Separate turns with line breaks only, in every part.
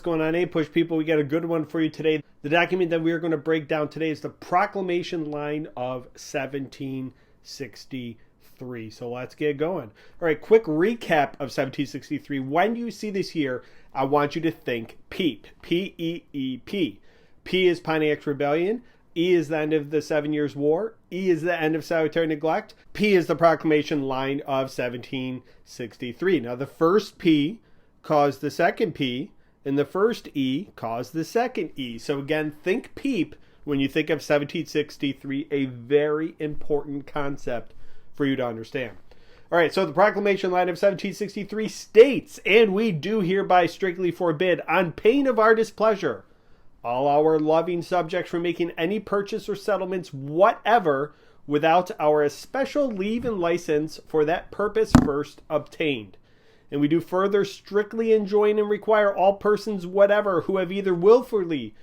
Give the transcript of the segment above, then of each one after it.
What's going on, APUSH people? We got a good one for you today. The document that we are going to break down today is the Proclamation Line of 1763. So let's get going. All right, quick recap of 1763. When you see this here, I want you to think PEEP. P-E-E-P. P is Pontiac's Rebellion. E is the end of the 7 Years' War. E is the end of salutary neglect. P is the Proclamation Line of 1763. Now, the first P caused the second P, and the first E caused the second E. So again, think PEEP when you think of 1763, a very important concept for you to understand. All right, so the Proclamation Line of 1763 states, and we do hereby strictly forbid, on pain of our displeasure, all our loving subjects from making any purchase or settlements whatever without our especial leave and license for that purpose first obtained. And we do further strictly enjoin and require all persons whatever who have either willfully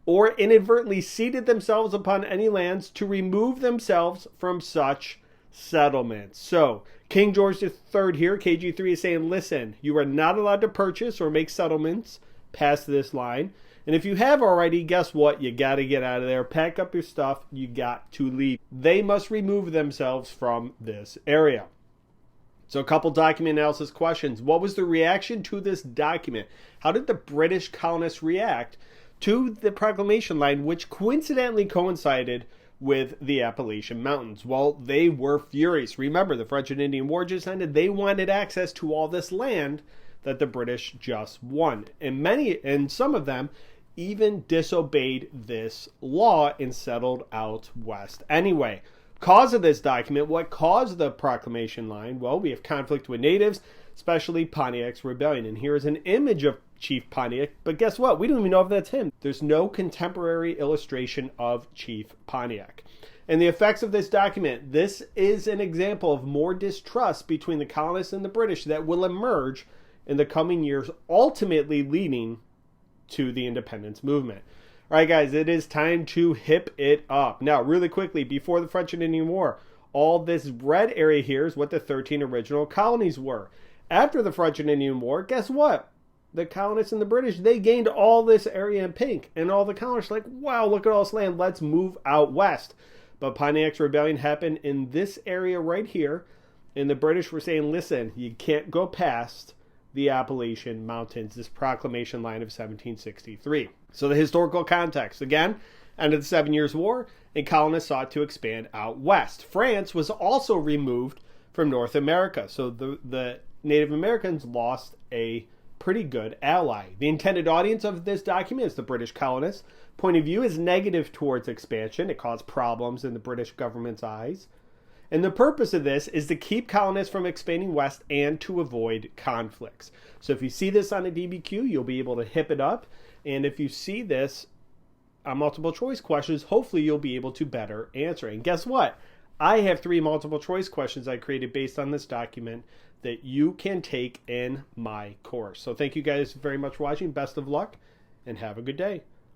or inadvertently seated themselves upon any lands to remove themselves from such settlements. So King George III here, KG3, is saying, listen, you are not allowed to purchase or make settlements past this line. And if you have already, guess what? You got to get out of there. Pack up your stuff. You got to leave. They must remove themselves from this area. So a couple document analysis questions. What was the reaction to this document? How did the British colonists react to the Proclamation Line, which coincidentally coincided with the Appalachian Mountains? Well, they were furious. Remember, the French and Indian War just ended. They wanted access to all this land that the British just won. And some of them even disobeyed this law and settled out west anyway. Cause of this document, what caused the Proclamation Line? Well, we have conflict with natives, especially Pontiac's Rebellion. And here is an image of Chief Pontiac, but guess what? We don't even know if that's him. There's no contemporary illustration of Chief Pontiac. And the effects of this document, this is an example of more distrust between the colonists and the British that will emerge in the coming years, ultimately leading to the independence movement. All right, guys, it is time to hip it up. Now, really quickly, before the French and Indian War, all this red area here is what the 13 original colonies were. After the French and Indian War, guess what? The colonists and the British, they gained all this area in pink. And all the colonists were like, wow, look at all this land. Let's move out west. But Pontiac's Rebellion happened in this area right here. And the British were saying, listen, you can't go past the Appalachian Mountains, this Proclamation Line of 1763. So the historical context, again, end of the 7 Years' War, and colonists sought to expand out west. France was also removed from North America, so the Native Americans lost a pretty good ally. The intended audience of this document is the British colonists. Point of view is negative towards expansion. It caused problems in the British government's eyes. And the purpose of this is to keep colonists from expanding west and to avoid conflicts. So if you see this on a DBQ, you'll be able to hip it up. And if you see this on multiple choice questions, hopefully you'll be able to better answer. And guess what? I have 3 multiple choice questions I created based on this document that you can take in my course. So thank you guys very much for watching. Best of luck and have a good day.